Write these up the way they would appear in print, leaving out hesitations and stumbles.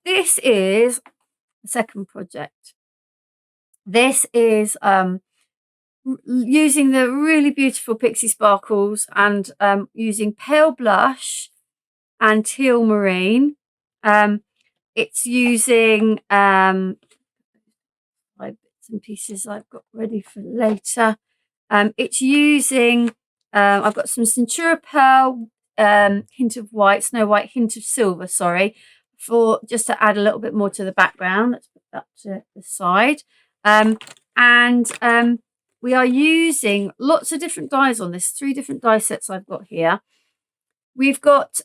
this is the second project. This is using the really beautiful Pixie sparkles and using pale blush and teal marine. It's using my bits and pieces I've got ready for later. It's using I've got some Centura pearl, hint of white, snow white, hint of silver, sorry, for just to add a little bit more to the background. Let's put that to the side. We are using lots of different dyes on this, 3 different dye sets I've got here. We've got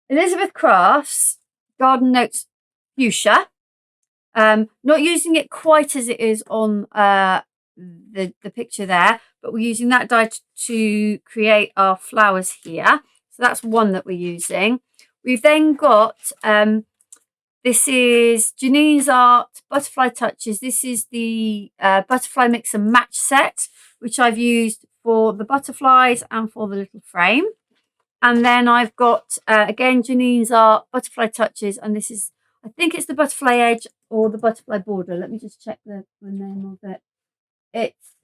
Elizabeth Crafts Garden Notes Fuchsia. Not using it quite as it is on the picture there, but we're using that dye to create our flowers here. So that's one that we're using. We've then got this is Janine's Art Butterfly Touches. This is the Butterfly Mix and Match set, which I've used for the butterflies and for the little frame. And then I've got, again, Janine's Art Butterfly Touches. And this is, I think it's the Butterfly Edge or the Butterfly Border. Let me just check the name of it. It's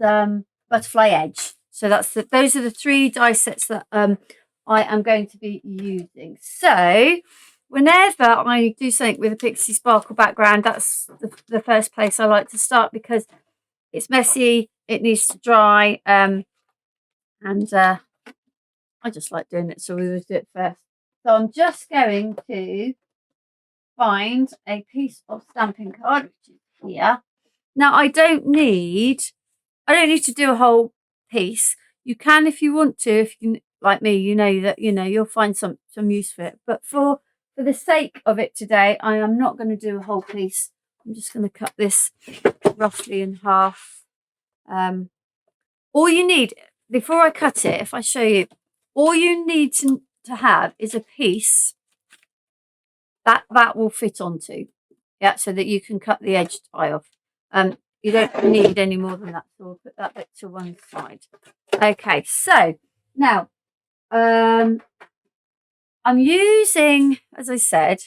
Butterfly Edge. So those are the 3 die sets that I am going to be using. So whenever I do something with a Pixie Sparkle background, that's the first place I like to start because it's messy, it needs to dry, and I just like doing it, so we always do it first. So I'm just going to find a piece of stamping card, which is here. Now I don't need to do a whole piece. You can if you want to, if you like me, you know that you'll find some use for it. But for the sake of it today, I am not going to do a whole piece. I'm just going to cut this roughly in half. All you need, before I cut it, if I show you, all you need to have is a piece that will fit onto. Yeah, so that you can cut the edge tie off. You don't need any more than that, so we'll put that bit to one side. Okay, so now I'm using, as I said,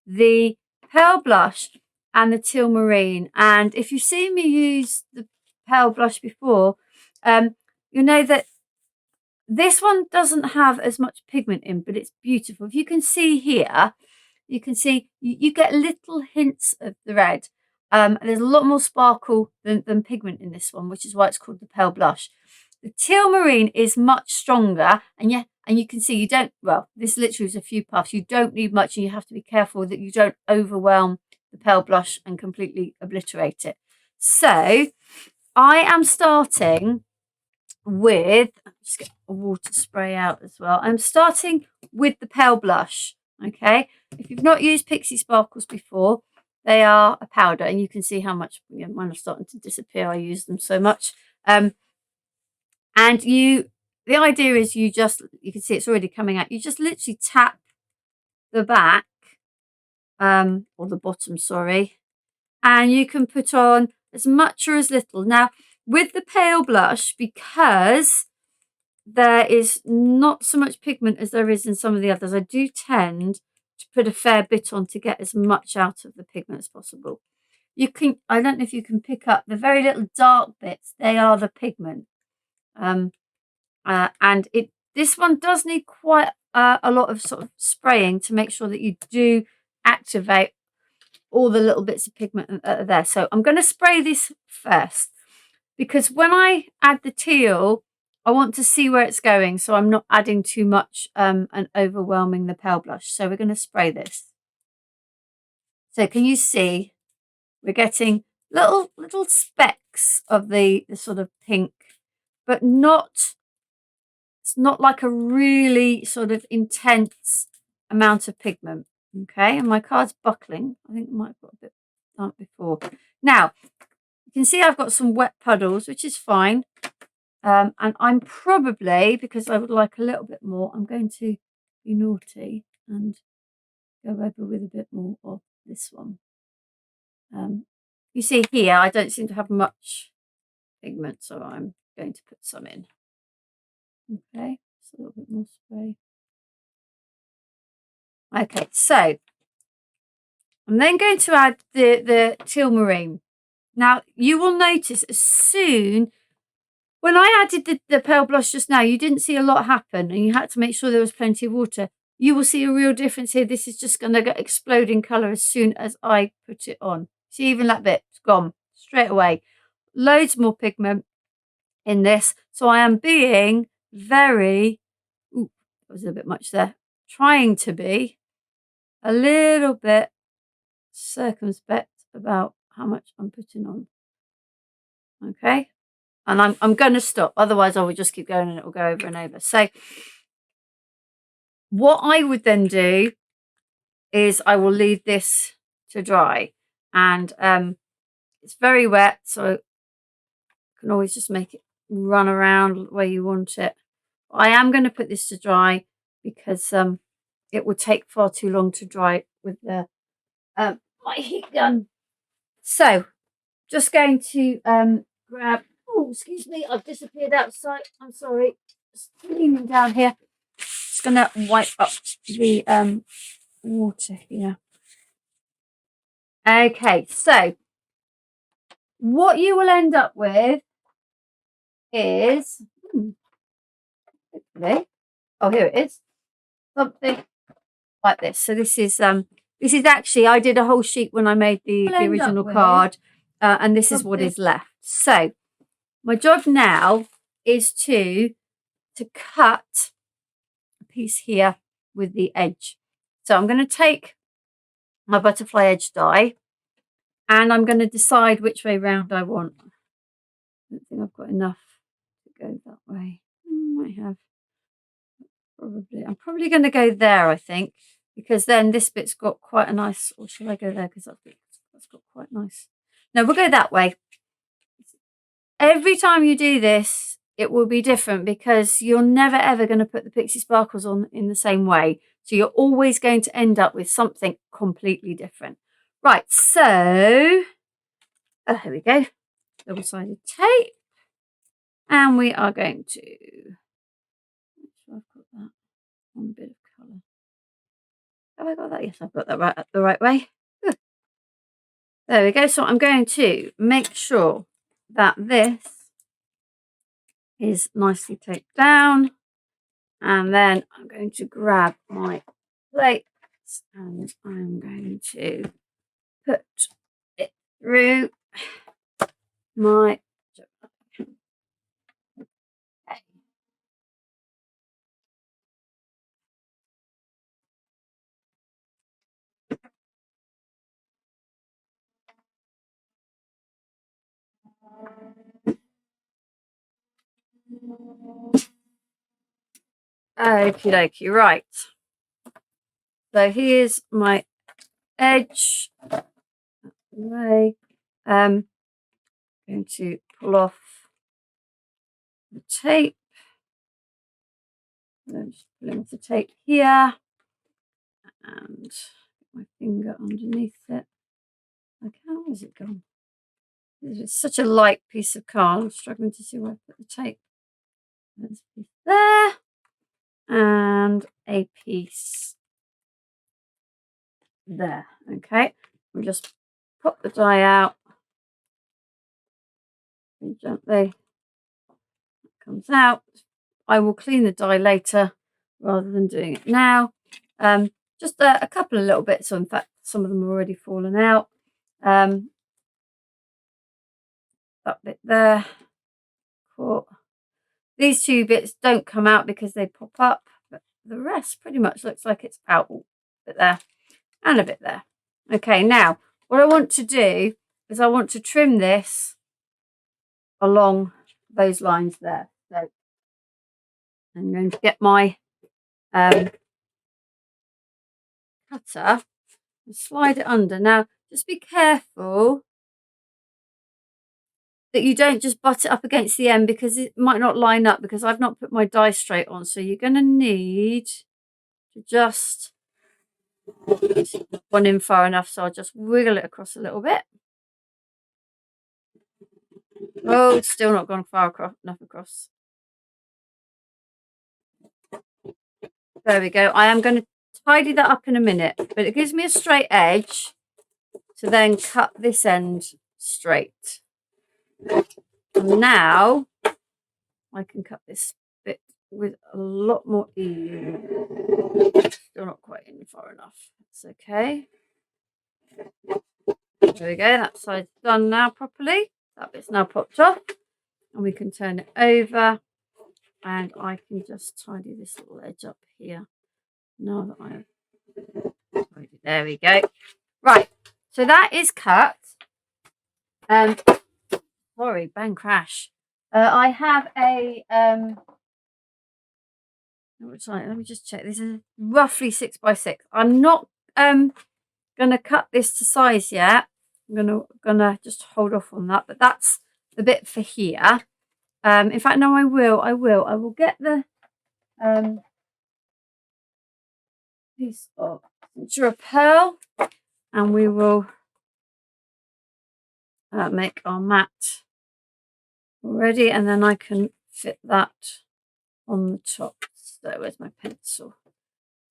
the pale blush and the teal marine. And if you've seen me use the pale blush before, you know that this one doesn't have as much pigment in, but it's beautiful. If you can see here, you can see you get little hints of the red. There's a lot more sparkle than pigment in this one, which is why it's called the pale blush. The teal marine is much stronger, and you can see this literally is a few puffs. You don't need much, and you have to be careful that you don't overwhelm the pale blush and completely obliterate it. So I am starting with, just get a water spray out as well. I'm starting with the pale blush. Okay, if you've not used Pixie Sparkles before, they are a powder, and you can see how much mine are starting to disappear. I use them so much. And the idea is you can see it's already coming out. You just literally tap the back, or the bottom, sorry, and you can put on as much or as little. Now, with the pale blush, because there is not so much pigment as there is in some of the others, I do tend to put a fair bit on to get as much out of the pigment as possible. I don't know if you can pick up the very little dark bits. They are the pigment. And this one does need quite a lot of sort of spraying to make sure that you do activate all the little bits of pigment that are there. So I'm going to spray this first, because when I add the teal, I want to see where it's going, so I'm not adding too much and overwhelming the pale blush. So we're going to spray this. So can you see we're getting little specks of the sort of pink, but it's not like a really sort of intense amount of pigment. Okay, and my card's buckling. I think I might have got a bit done before. Now, you can see I've got some wet puddles, which is fine. And I'm probably, because I would like a little bit more, I'm going to be naughty and go over with a bit more of this one. You see here, I don't seem to have much pigment, so I'm going to put some in. Okay, just a little bit more spray. Okay, so I'm then going to add the teal marine. Now, you will notice as soon, when I added the pale blush just now, you didn't see a lot happen and you had to make sure there was plenty of water. You will see a real difference here. This is just going to explode in colour as soon as I put it on. See, even that bit's gone straight away. Loads more pigment in this. So I am being very, ooh, that was a bit much there, trying to be a little bit circumspect about how much I'm putting on. Okay, and I'm going to stop, otherwise I will just keep going and it will go over and over. So what I would then do is I will leave this to dry, and it's very wet, so you can always just make it run around where you want it. I am going to put this to dry because it will take far too long to dry with the my heat gun. So just going to grab, oh excuse me, I've disappeared outside, I'm sorry, just leaning down here. Just going to wipe up the water here. Okay, so what you will end up with is oh, here it is, something like this. So this is actually, I did a whole sheet when I made the original card, and this is what is left. So my job now is to cut a piece here with the edge. So I'm going to take my butterfly edge die and I'm going to decide which way round I want. I don't think I've got enough to go that way. Might have. I'm probably going to go there, I think, because then this bit's got quite a nice, or should I go there because that's got quite nice. No, we'll go that way. Every time you do this, it will be different because you're never ever going to put the pixie sparkles on in the same way. So you're always going to end up with something completely different. Right, so here we go. Double-sided tape. And we are going to, make sure I've got that on a bit of colour. Have I got that? Yes, I've got that right the right way. Good. There we go. So I'm going to make sure that this is nicely taped down. And then I'm going to grab my plates and I'm going to put it through my okie dokie, right. So here's my edge. Away. Going to pull off the tape. I'm just pulling off the tape here and get my finger underneath it. Okay, where's it gone? It's such a light piece of card. I'm struggling to see where I put the tape. There's a piece there and a piece there. Okay, we'll just pop the die out and gently it comes out. I will clean the die later rather than doing it now. Just a couple of little bits. So in fact, some of them have already fallen out. That bit there. Caught. These two bits don't come out because they pop up, but the rest pretty much looks like it's out. A bit there and a bit there. Okay, now what I want to do is I want to trim this along those lines there. So I'm going to get my cutter and slide it under. Now, just be careful that you don't just butt it up against the end because it might not line up because I've not put my die straight on. So you're going to need to just one in far enough. So I'll just wiggle it across a little bit. Oh, it's still not gone far enough across. There we go. I am going to tidy that up in a minute, but it gives me a straight edge to then cut this end straight. And now I can cut this bit with a lot more ease. Still not quite in far enough. It's okay. There we go. That side's done now properly. That bit's now popped off. And we can turn it over. And I can just tidy this little edge up here. Now that I've tidied, there we go. Right. So that is cut. Sorry, bang crash. I have a let me just check. This is roughly 6 by 6. I'm not gonna cut this to size yet. I'm gonna just hold off on that, but that's the bit for here. In fact, no, I will get the piece of Centura pearl, and we will make our mat already, and then I can fit that on the top. So where's my pencil?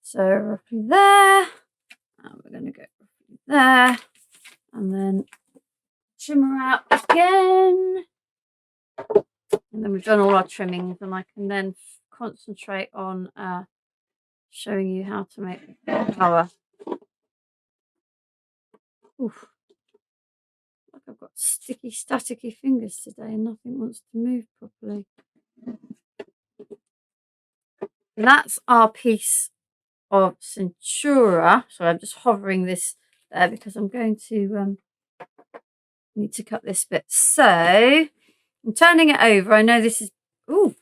So roughly there, and we're going to go roughly there, and then shimmer out again, and then we've done all our trimmings, and I can then concentrate on showing you how to make the flower. Oof. Like I've got sticky, staticky fingers today and nothing wants to move properly. And that's our piece of Centura. So I'm just hovering this there because I'm going to need to cut this bit. So I'm turning it over. I know this is, ooh,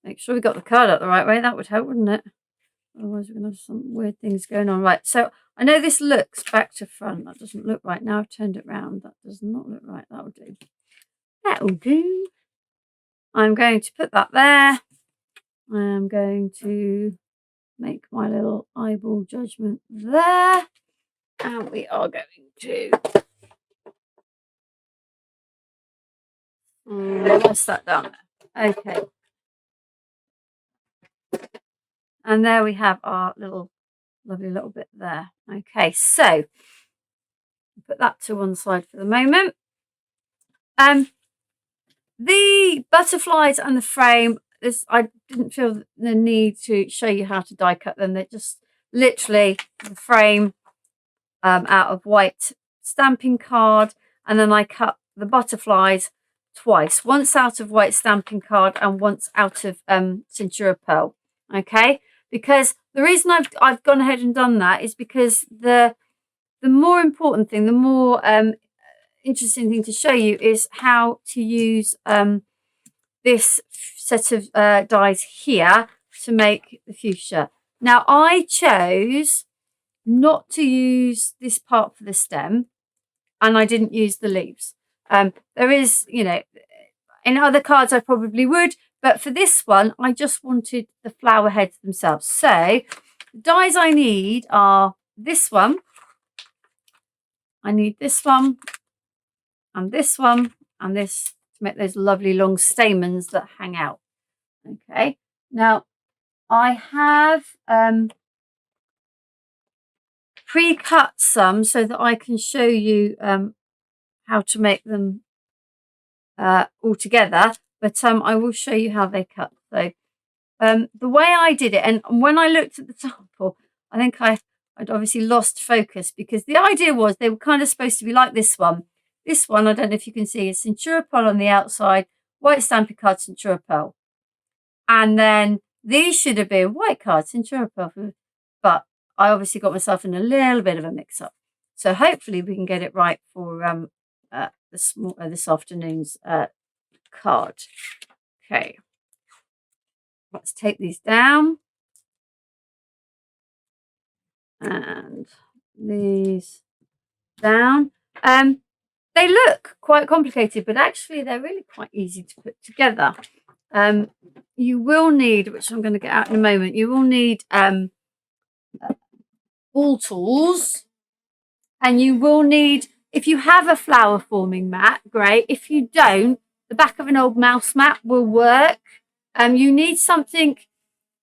make sure we got the card out the right way. That would help, wouldn't it? Otherwise we're going to have some weird things going on. Right, so I know this looks back to front. That doesn't look right. Now I've turned it round. That does not look right. That'll do. That'll do. I'm going to put that there. I am going to make my little eyeball judgment there. And we are going to press that down there. Okay. And there we have our little lovely little bit there. Okay, so put that to one side for the moment. The butterflies and the frame, I didn't feel the need to show you how to die cut them. They're just literally the frame out of white stamping card, and then I cut the butterflies twice, once out of white stamping card and once out of Centura pearl. Okay, because the reason I've gone ahead and done that is because the more important thing, the more interesting thing to show you is how to use this set of dies here to make the fuchsia. Now I chose not to use this part for the stem, and I didn't use the leaves. There is, you know, in other cards I probably would, but for this one I just wanted the flower heads themselves. So the dies I need are this one, I need this one, and this one, and this to make those lovely long stamens that hang out. Okay, now I have pre-cut some so that I can show you how to make them all together, but I will show you how they cut. So the way I did it, and when I looked at the sample, I think I'd obviously lost focus, because the idea was they were kind of supposed to be like this one. This one, I don't know if you can see, is Centura pearl on the outside, white stamping card, Centura pearl. And then these should have been white cards, Centura pearl, but I obviously got myself in a little bit of a mix-up. So hopefully we can get it right for this afternoon's card. Okay, let's take these down. And these down. They look quite complicated, but actually they're really quite easy to put together. You will need, which I'm going to get out in a moment, you will need all tools, and you will need, if you have a flower forming mat, great. If you don't, the back of an old mouse mat will work. You need something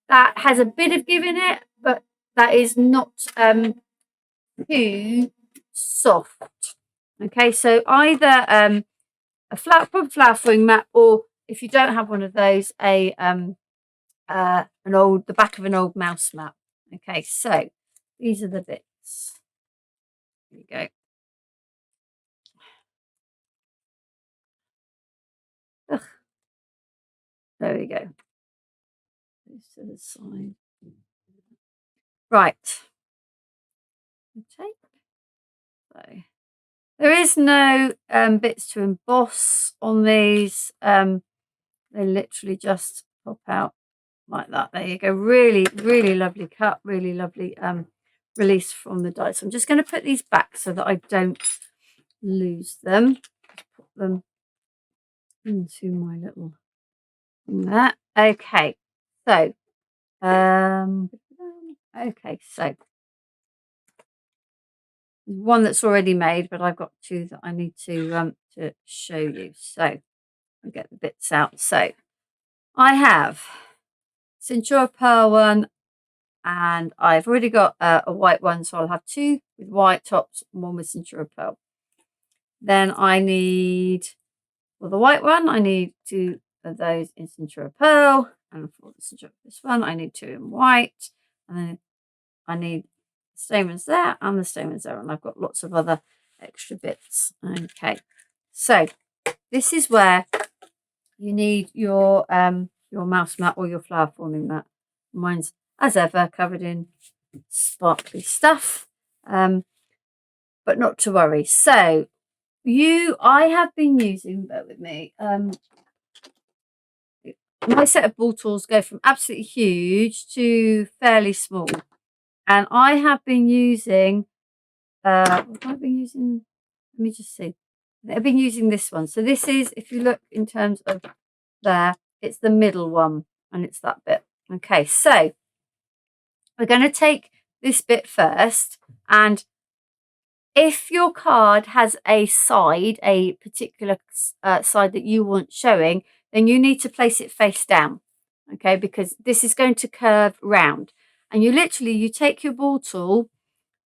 that has a bit of give in it, but that is not too soft. Okay, so either a flat flower foaming mat, or if you don't have one of those, the back of an old mouse mat. Okay, so these are the bits. Here we go. Ugh. There we go. This to the side. Right. Okay. So there is no bits to emboss on these. They literally just pop out like that. There you go. Really, really lovely cut. Really lovely release from the die. So I'm just going to put these back so that I don't lose them. Put them into my little thing there. Okay. So okay, so there's one that's already made, but I've got two that I need to show you. So I'll get the bits out. So I have Cintura Pearl one, and I've already got a white one, so I'll have two with white tops and one with Cintura Pearl. Then I need, for the white one, I need two of those in Cintura Pearl, and for this one, I need two in white, and then I need the same as there and the same as there, and I've got lots of other extra bits. Okay, so this is where you need your mouse mat or your flower forming mat. Mine's, as ever, covered in sparkly stuff, but not to worry. So I have been using, bear with me, my set of ball tools go from absolutely huge to fairly small, and I have been using what have I been using? Let me just see. I've been using this one. So this is, if you look in terms of there, it's the middle one, and it's that bit. Okay, so we're going to take this bit first, and if your card has a side, a particular side that you want showing, then you need to place it face down, okay, because this is going to curve round. And you take your ball tool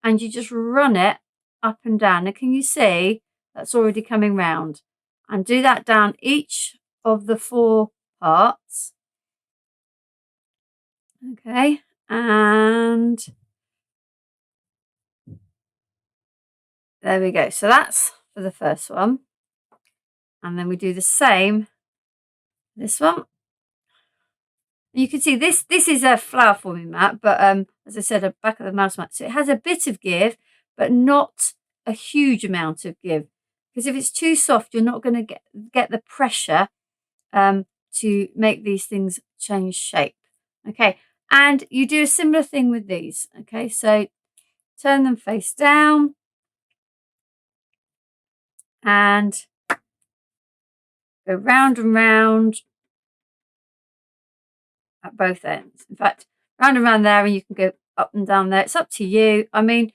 and you just run it up and down. And can you see that's already coming round? And do that down each of the 4 parts. Okay, and there we go. So that's for the first one. And then we do the same this one. You can see this is a flower forming mat, but as I said, a back of the mouse mat. So it has a bit of give, but not a huge amount of give. Because if it's too soft, you're not going to get the pressure to make these things change shape. Okay, and you do a similar thing with these. Okay, so turn them face down and go round and round at both ends. In fact, round and round there, and you can go up and down there. It's up to you. I mean,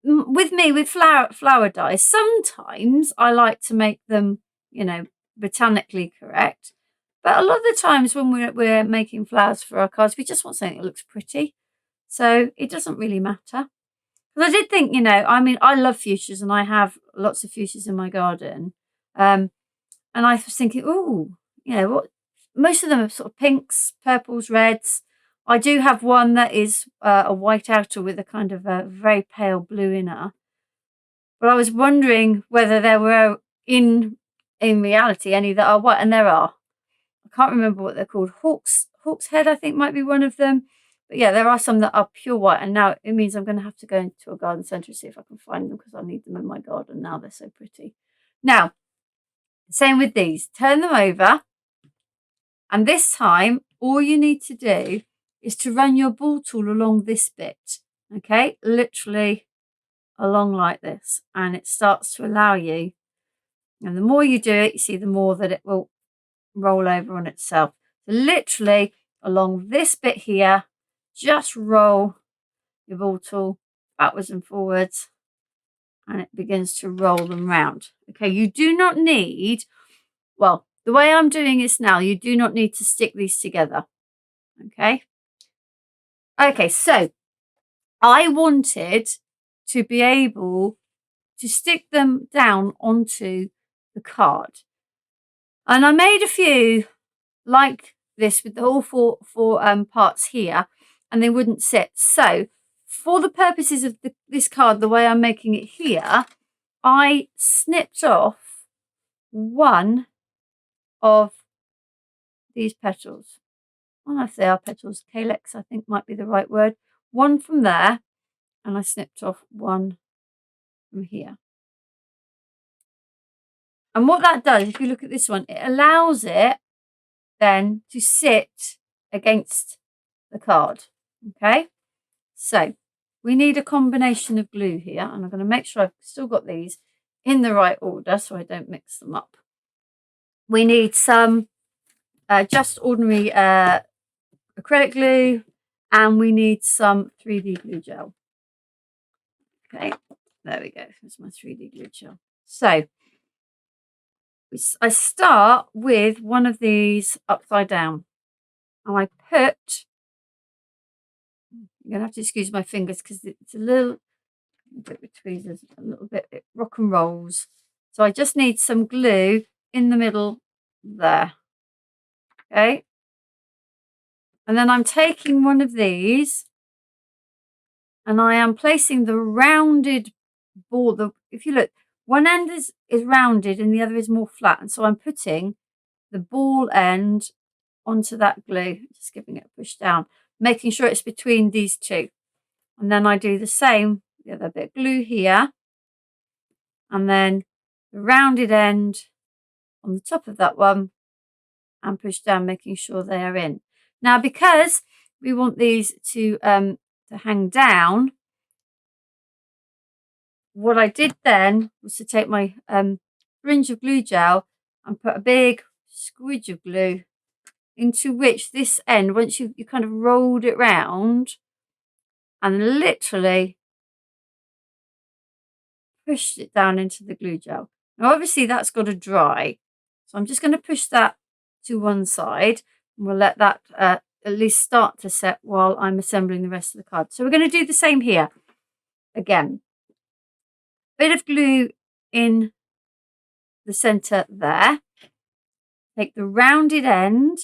with me, with flower dies, sometimes I like to make them, botanically correct. But a lot of the times when we're making flowers for our cards, we just want something that looks pretty. So it doesn't really matter. But I did think, I love fuchsias, and I have lots of fuchsias in my garden. And I was thinking, what? Most of them are sort of pinks, purples, reds. I do have one that is a white outer with a kind of a very pale blue inner. But I was wondering whether there were in reality any that are white, and there are. I can't remember what they're called. Hawk's head, I think, might be one of them. But yeah, there are some that are pure white, and now it means I'm going to have to go into a garden centre to see if I can find them, because I need them in my garden now. They're so pretty. Now, same with these. Turn them over, and this time all you need to do is to run your ball tool along this bit. Okay, literally along like this, and it starts to allow you. And the more you do it, you see, the more that it will roll over on itself. So literally along this bit here, just roll your ball tool backwards and forwards, and it begins to roll them round. Okay, you do not need, well, the way I'm doing this now, you do not need to stick these together. Okay, Okay, so I wanted to be able to stick them down onto the card. And I made a few like this with all four parts here, and they wouldn't sit. So for the purposes of this card, the way I'm making it here, I snipped off one of these petals. I don't know if they are petals. Calyx, I think, might be the right word. One from there, and I snipped off one from here. And what that does, if you look at this one, it allows it then to sit against the card. Okay, so we need a combination of glue here, and I'm going to make sure I've still got these in the right order so I don't mix them up. We need some just ordinary acrylic glue, and we need some 3D glue gel. Okay, there we go. There's my 3D glue gel. So I start with one of these upside down, and I put, you're going to have to excuse my fingers because it's a little bit with tweezers, a little bit, it rock and rolls. So I just need some glue in the middle there. Okay. And then I'm taking one of these and I am placing the rounded ball. If you look, one end is rounded and the other is more flat. And so I'm putting the ball end onto that glue, just giving it a push down, making sure it's between these two. And then I do the same, the other bit of glue here, and then the rounded end on the top of that one and push down, making sure they are in. Now, because we want these to hang down, what I did then was to take my syringe of glue gel and put a big squidge of glue into which this end, once you kind of rolled it round and literally pushed it down into the glue gel. Now, obviously that's got to dry. So I'm just going to push that to one side and we'll let that at least start to set while I'm assembling the rest of the card. So we're going to do the same here. Again, bit of glue in the center there. Take the rounded end,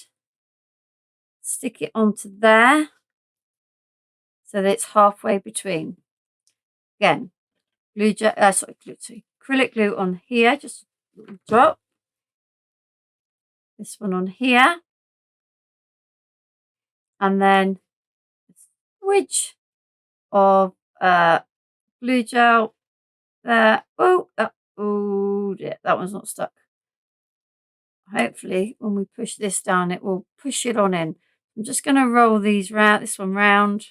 stick it onto there so that it's halfway between. Again, acrylic glue on here, just a little drop. This one on here. And then a swidge of glue gel there. Oh dear, that one's not stuck. Hopefully when we push this down it will push it on in. I'm just going to roll these round, this one round,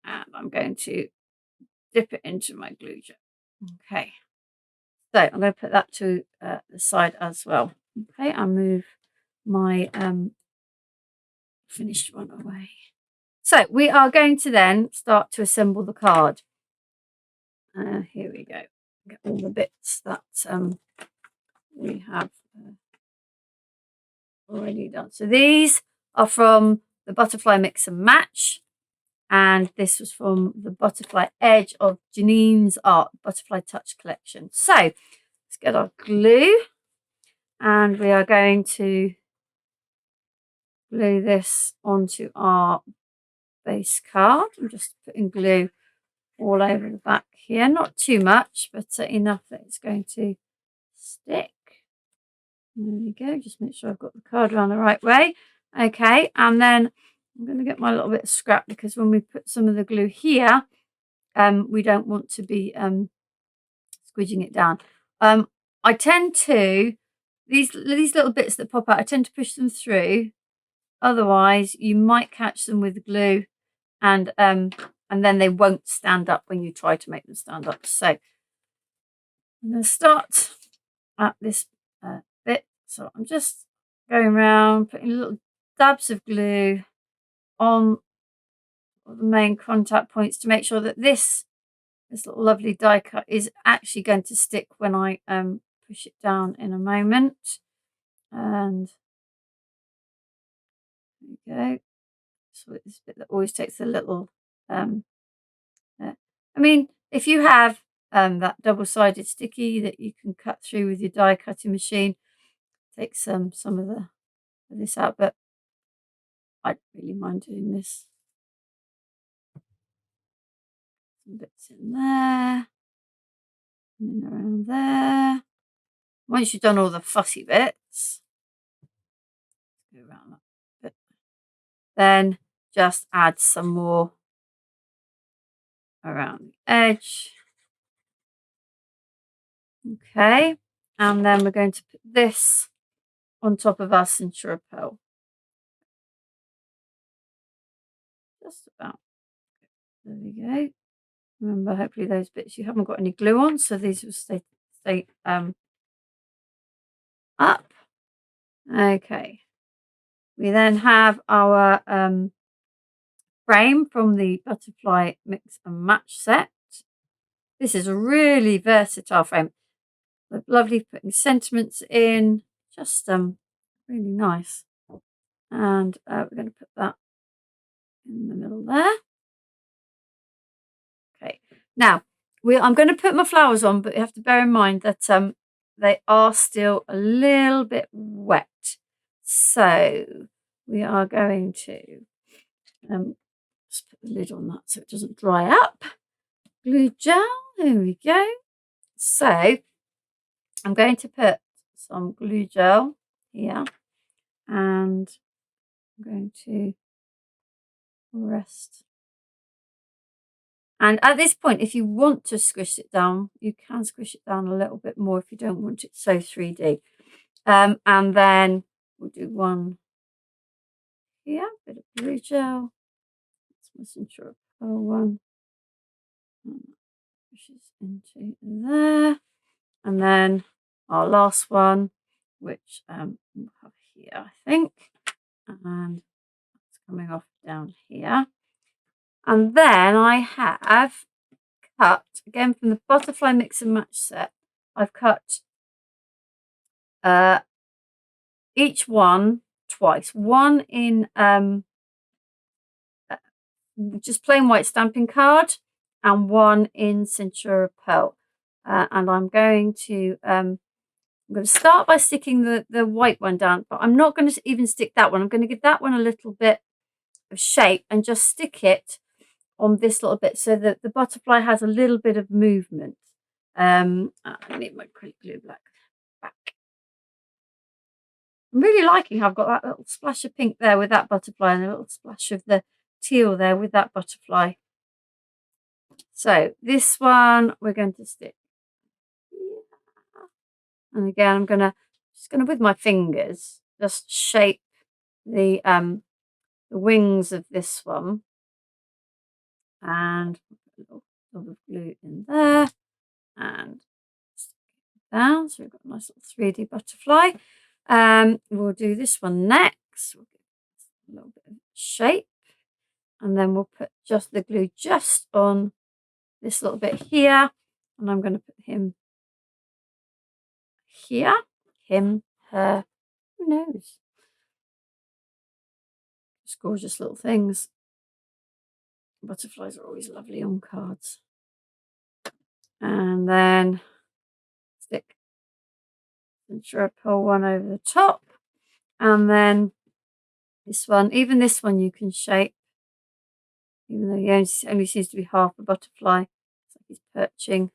and I'm going to dip it into my glue gel. Okay, so I'm going to put that to the side as well. Okay, I'll move my finished one away. So we are going to then start to assemble the card. Here we go. Get all the bits that we have already done. So these are from the Butterfly Mix and Match, and this was from the Butterfly Edge of Janine's Art Butterfly Touch collection. So let's get our glue, and we are going to glue this onto our base card. I'm just putting glue all over the back here, not too much, but enough that it's going to stick. There we go, just make sure I've got the card around the right way. Okay, and then I'm going to get my little bit of scrap because when we put some of the glue here, we don't want to be squidging it down. I tend to, these little bits that pop out, I tend to push them through. Otherwise, you might catch them with glue and then they won't stand up when you try to make them stand up. So I'm going to start at this bit. So I'm just going around, putting little dabs of glue on the main contact points to make sure that this little lovely die cut is actually going to stick when I push it down in a moment. And there we go. So this bit that always takes a little. I mean, if you have that double-sided sticky that you can cut through with your die cutting machine, take some of this out, but I don't really mind doing this. Some bits in there, and then around there. Once you've done all the fussy bits, go around that bit, then just add some more around the edge. Okay, and then we're going to put this on top of our cintura pearl. Just about. There we go. Remember, hopefully those bits you haven't got any glue on, so these will stay up. Okay. We then have our frame from the butterfly mix and match set. This is a really versatile frame. Lovely putting sentiments in, just really nice. And we're going to put that in the middle there. Okay, now I'm going to put my flowers on, but you have to bear in mind that they are still a little bit wet. So we are going to just put the lid on that so it doesn't dry up. Glue gel, there we go. So I'm going to put some glue gel here, and I'm going to rest. And at this point, if you want to squish it down, you can squish it down a little bit more if you don't want it so 3D. And then we'll do one here, a bit of glue gel. That's my cintura pearl one. Pushes into there. And then our last one, which we'll have here, I think. And that's coming off down here. And then I have cut, again from the butterfly mix and match set, I've cut each one twice. One in just plain white stamping card, and one in cintura pearl. And I'm going to start by sticking the white one down, but I'm not going to even stick that one. I'm going to give that one a little bit of shape and just stick it on this little bit so that the butterfly has a little bit of movement. I need my acrylic glue back. I'm really liking how I've got that little splash of pink there with that butterfly and a little splash of the teal there with that butterfly. So this one we're going to stick. And again, I'm just gonna with my fingers just shape the wings of this one, and put a little dot of glue in there and stick it down. So we've got a nice little 3D butterfly. We'll do this one next. We'll give a little bit of shape, and then we'll put just the glue just on this little bit here, and I'm going to put him here. Him, her, who knows? Just gorgeous little things. Butterflies are always lovely on cards. And then stick the pearl one over the top. And then this one, even this one you can shape, even though he only seems to be half a butterfly. It's like he's perching.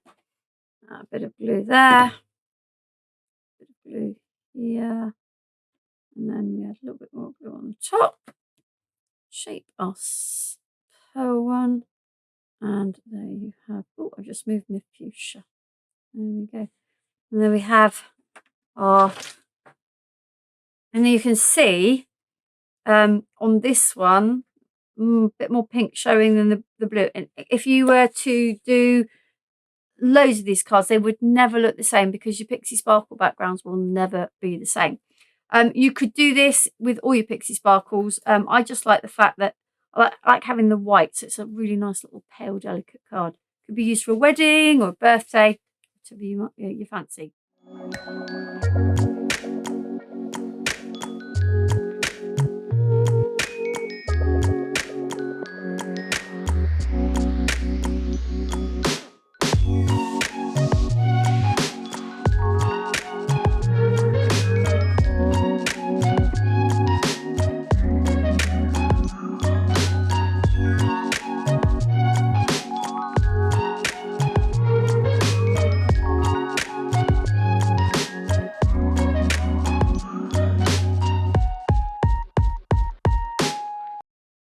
A bit of glue there. A bit of glue here. And then we add a little bit more glue on the top. Shape our pearl one. And there you have, oh, I just moved my fuchsia. There we go. And then we have our, and then you can see on this one, a bit more pink showing than the blue. And if you were to do loads of these cards, they would never look the same because your Pixie Sparkle backgrounds will never be the same. You could do this with all your Pixie Sparkles. I just like the fact that I like having the white, so it's a really nice little pale, delicate card. Could be used for a wedding or a birthday, whatever you fancy.